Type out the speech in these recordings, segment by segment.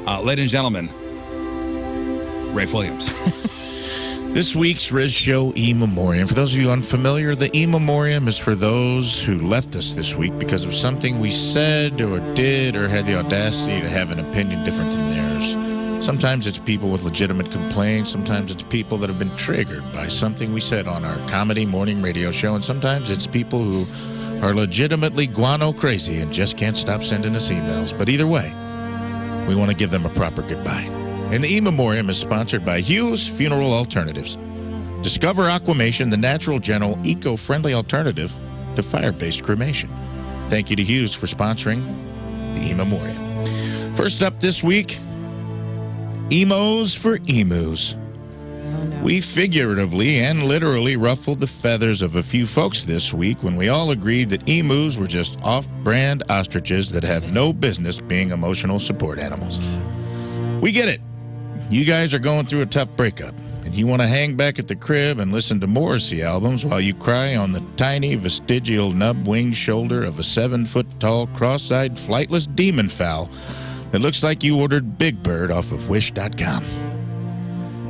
Ladies and gentlemen, Rafe Williams. This week's Rizz Show E-Memoriam. For those of you unfamiliar, the E-Memoriam is for those who left us this week because of something we said or did or had the audacity to have an opinion different than theirs. Sometimes it's people with legitimate complaints. Sometimes it's people that have been triggered by something we said on our comedy morning radio show. And sometimes it's people who are legitimately guano crazy and just can't stop sending us emails. But either way, we want to give them a proper goodbye. And the E-Memoriam is sponsored by Hughes Funeral Alternatives. Discover Aquamation, the natural, gentle, eco-friendly alternative to fire-based cremation. Thank you to Hughes for sponsoring the E-Memoriam. First up this week, emos for emus. Oh, no. We figuratively and literally ruffled the feathers of a few folks this week when we all agreed that emus were just off-brand ostriches that have no business being emotional support animals. We get it. You guys are going through a tough breakup, and you want to hang back at the crib and listen to Morrissey albums while you cry on the tiny vestigial nub-winged shoulder of a 7-foot-tall, cross-eyed, flightless demon fowl that looks like you ordered Big Bird off of Wish.com.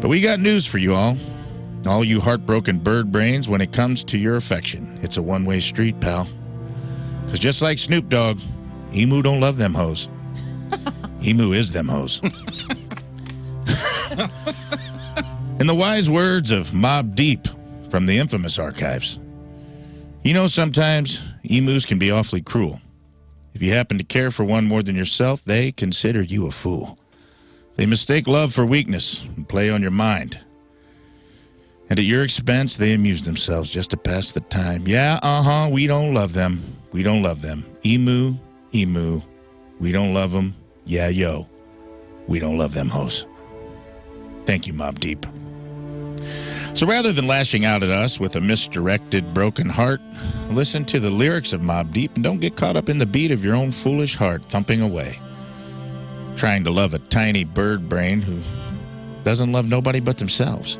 But we got news for you all you heartbroken bird brains, when it comes to your affection. It's a one-way street, pal. Because just like Snoop Dogg, emu don't love them hoes. Emu is them hoes. In the wise words of Mobb Deep from the infamous archives, you know, sometimes emus can be awfully cruel. If you happen to care for one more than yourself, they consider you a fool. They mistake love for weakness and play on your mind. And at your expense, they amuse themselves just to pass the time. Yeah, we don't love them. We don't love them. Emu, we don't love them. Yeah, yo, we don't love them hoes. Thank you, Mobb Deep. So rather than lashing out at us with a misdirected, broken heart, listen to the lyrics of Mobb Deep and don't get caught up in the beat of your own foolish heart thumping away, trying to love a tiny bird brain who doesn't love nobody but themselves.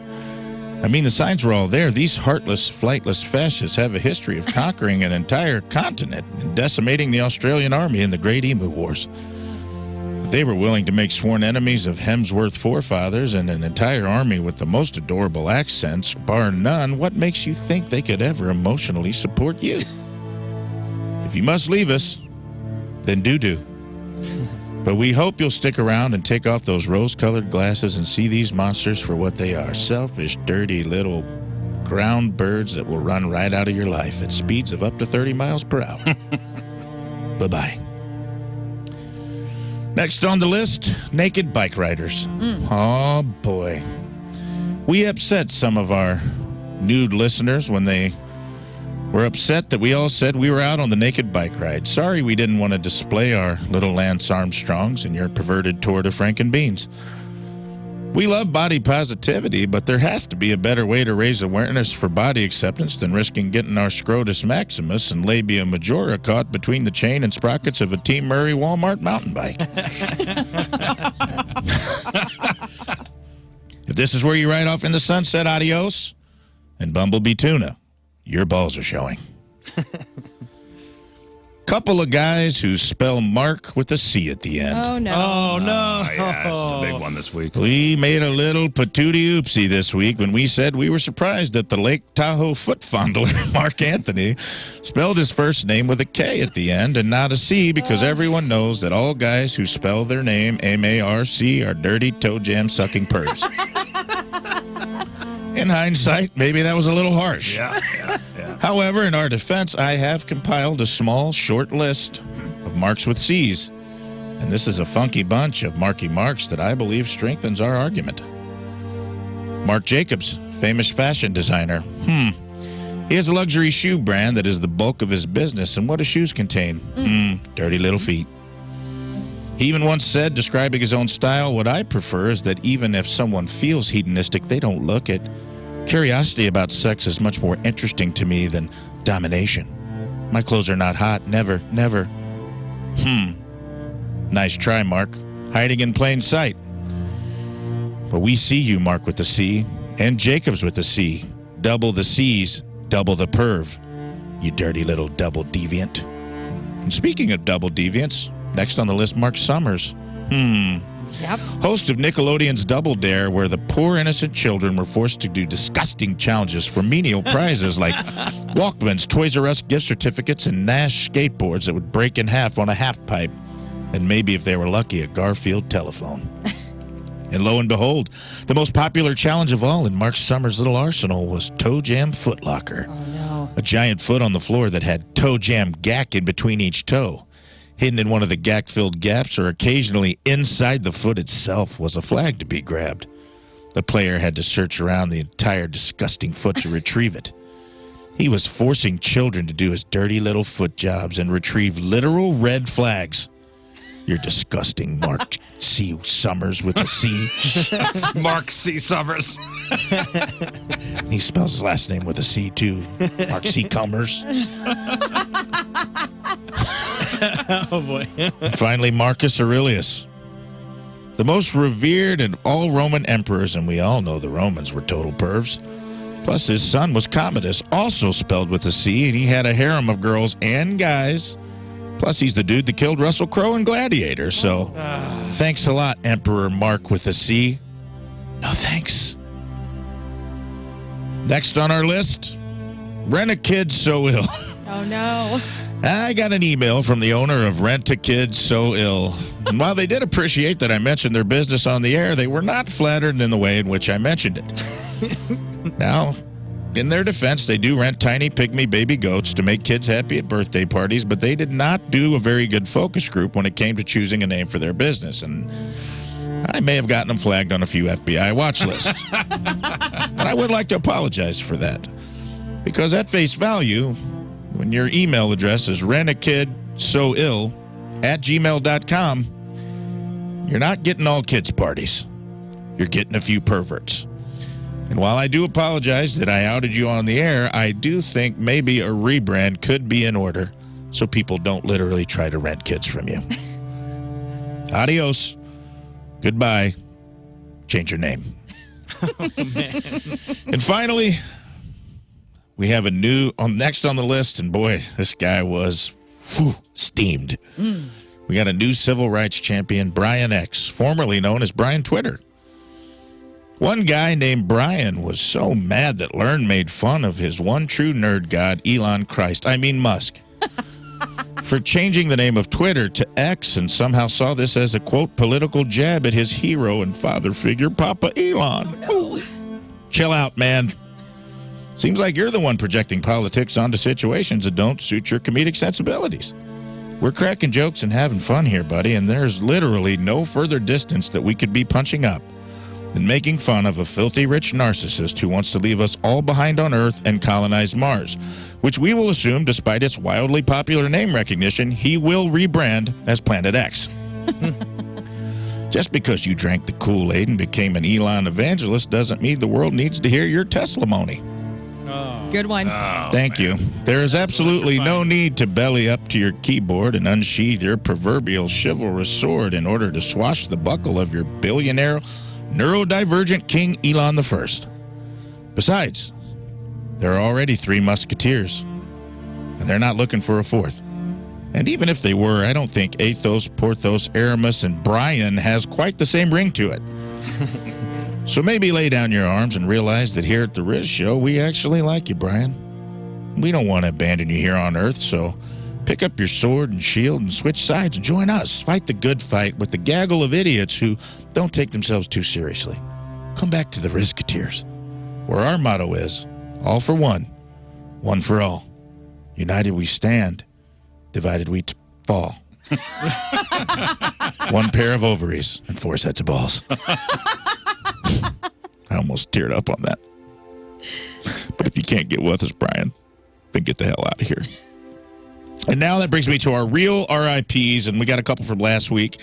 I mean, the signs were all there. These heartless, flightless fascists have a history of conquering an entire continent and decimating the Australian army in the Great Emu Wars. They were willing to make sworn enemies of Hemsworth forefathers and an entire army with the most adorable accents, bar none. What makes you think they could ever emotionally support you? If you must leave us, then do. But we hope you'll stick around and take off those rose-colored glasses and see these monsters for what they are. Selfish, dirty little ground birds that will run right out of your life at speeds of up to 30 miles per hour. Bye-bye. Next on the list, naked bike riders. Oh, boy. We upset some of our nude listeners when they were upset that we all said we were out on the naked bike ride. Sorry we didn't want to display our little Lance Armstrongs in your perverted tour de Frankenbeans. We love body positivity, but there has to be a better way to raise awareness for body acceptance than risking getting our scrotus maximus and labia majora caught between the chain and sprockets of a Team Murray Walmart mountain bike. If this is where you ride off in the sunset, adios, and Bumblebee Tuna, your balls are showing. Couple of guys who spell Marc with a C at the end. Oh, no. Oh, no. Yeah, this is a big one this week. We made a little patootie oopsie this week when we said we were surprised that the Lake Tahoe foot fondler, Marc Anthony, spelled his first name with a K at the end and not a C because everyone knows that all guys who spell their name M-A-R-C are dirty toe jam sucking pervs. In hindsight, maybe that was a little harsh. Yeah. However, in our defense, I have compiled a small, short list of Marcs with C's. And this is a funky bunch of Marky Marks that I believe strengthens our argument. Marc Jacobs, famous fashion designer. He has a luxury shoe brand that is the bulk of his business. And what do shoes contain? Dirty little feet. He even once said, describing his own style, what I prefer is that even if someone feels hedonistic, they don't look it. Curiosity about sex is much more interesting to me than domination. My clothes are not hot. Never. Nice try, Marc. Hiding in plain sight. But we see you, Marc with the C, and Jacobs with the C. Double the C's, double the perv. You dirty little double deviant. And speaking of double deviants, next on the list, Mark Summers. Yep. Host of Nickelodeon's Double Dare, where the poor innocent children were forced to do disgusting challenges for menial prizes like Walkmans, Toys R Us gift certificates, and Nash skateboards that would break in half on a half pipe, and maybe if they were lucky, a Garfield telephone. And lo and behold, the most popular challenge of all in Mark Summers' little arsenal was Toe Jam Footlocker. Oh, no. A giant foot on the floor that had toe jam gack in between each toe. Hidden in one of the gack-filled gaps or occasionally inside the foot itself was a flag to be grabbed. The player had to search around the entire disgusting foot to retrieve it. He was forcing children to do his dirty little foot jobs and retrieve literal red flags. You're disgusting, Mark C. Summers with a C. Marc C. Summers. He spells his last name with a C, too. Mark C. Cummers. Oh, boy. And finally, Marcus Aurelius. The most revered of all Roman emperors, and we all know the Romans were total pervs. Plus, his son was Commodus, also spelled with a C, and he had a harem of girls and guys. Plus, he's the dude that killed Russell Crowe in Gladiator, so thanks a lot, Emperor Mark with a C. No thanks. Next on our list, Rent-A-Kid So Ill. Oh, no. I got an email from the owner of Rent-A-Kid So Ill. And while they did appreciate that I mentioned their business on the air, they were not flattered in the way in which I mentioned it. Now, in their defense, they do rent tiny pygmy baby goats to make kids happy at birthday parties, but they did not do a very good focus group when it came to choosing a name for their business. And I may have gotten them flagged on a few FBI watch lists. But I would like to apologize for that. Because at face value, when your email address is rentакidsoill@gmail.com, you're not getting all kids' parties. You're getting a few perverts. And while I do apologize that I outed you on the air, I do think maybe a rebrand could be in order so people don't literally try to rent kids from you. Adios. Goodbye. Change your name. And finally, we have a new, next on the list, and boy, this guy was steamed. We got a new civil rights champion, Brian X, formerly known as Brian Twitter. One guy named Brian was so mad that Learn made fun of his one true nerd god, Musk, for changing the name of Twitter to X, and somehow saw this as a, quote, political jab at his hero and father figure, Papa Elon. Oh, no. Chill out, man. Seems like you're the one projecting politics onto situations that don't suit your comedic sensibilities. We're cracking jokes and having fun here, buddy, and there's literally no further distance that we could be punching up than making fun of a filthy rich narcissist who wants to leave us all behind on Earth and colonize Mars, which we will assume, despite its wildly popular name recognition, he will rebrand as Planet X. Just because you drank the Kool-Aid and became an Elon evangelist doesn't mean the world needs to hear your testimony. Good one. Thank you. There is absolutely no need to belly up to your keyboard and unsheath your proverbial chivalrous sword in order to swash the buckle of your billionaire neurodivergent King Elon I. Besides, there are already 3 musketeers, and they're not looking for a 4th. And even if they were, I don't think Athos, Porthos, Aramis, and Brian has quite the same ring to it. So maybe lay down your arms and realize that here at the Rizz Show, we actually like you, Brian. We don't want to abandon you here on Earth, so pick up your sword and shield and switch sides and join us. Fight the good fight with the gaggle of idiots who don't take themselves too seriously. Come back to the Rizketeers, where our motto is, all for one, one for all. United we stand, divided we fall. 1 pair of ovaries and 4 sets of balls. I almost teared up on that. But if you can't get with us, Brian, then get the hell out of here. And now that brings me to our real RIPs, and we got a couple from last week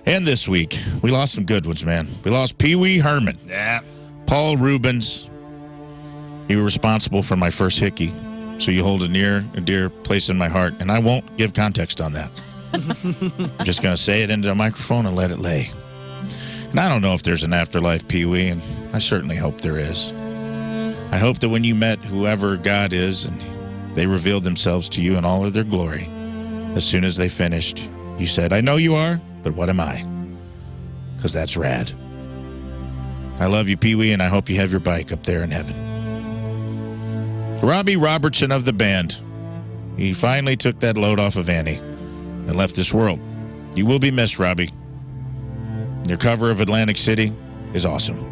and this week. We lost some good ones, man. We lost Pee Wee Herman. Yeah. Paul Rubens. You were responsible for my first hickey, so you hold a near and dear place in my heart, and I won't give context on that. I'm just going to say it into the microphone and let it lay. And I don't know if there's an afterlife, Pee Wee, and I certainly hope there is. I hope that when you met whoever God is and they revealed themselves to you in all of their glory, as soon as they finished, you said, I know you are, but what am I? because that's rad. I love you, Pee Wee, and I hope you have your bike up there in heaven. Robby Robertson of the band. He finally took that load off of Annie and left this world. You will be missed, Robby. Your cover of Atlantic City is awesome.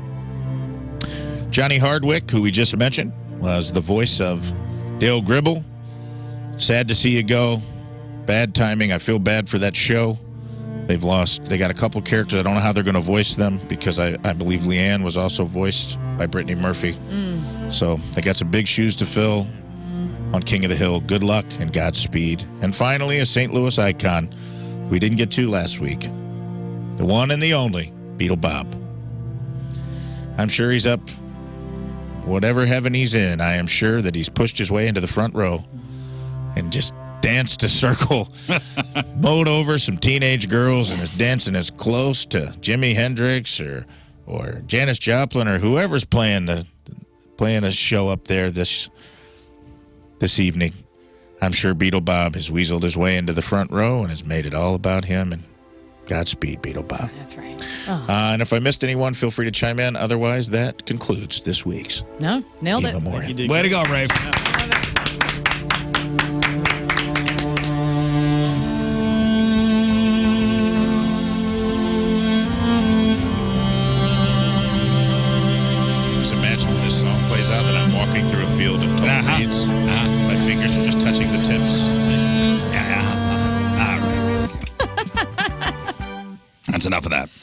Johnny Hardwick, who we just mentioned, was the voice of Dale Gribble. Sad to see you go. Bad timing. I feel bad for that show. They got a couple characters. I don't know how they're going to voice them because I believe Leanne was also voiced by Brittany Murphy. So they got some big shoes to fill on King of the Hill. Good luck and Godspeed. And finally, a St. Louis icon we didn't get to last week. The one and the only, Beatle Bob. I'm sure he's up whatever heaven he's in. I am sure that he's pushed his way into the front row and just danced a circle, mowed over some teenage girls, and is dancing as close to Jimi Hendrix or Janis Joplin or whoever's playing a show up there this evening. I'm sure Beatle Bob has weaseled his way into the front row and has made it all about him. And Godspeed, Beatle Bob. That's right. And if I missed anyone, feel free to chime in. Otherwise, that concludes this week's No, nailed it. E-Memoriam. Way to go, Rafe. Imagine when this song plays out that I'm walking through a field of tall reeds. My fingers are just touching the tips. All right. That's enough of that.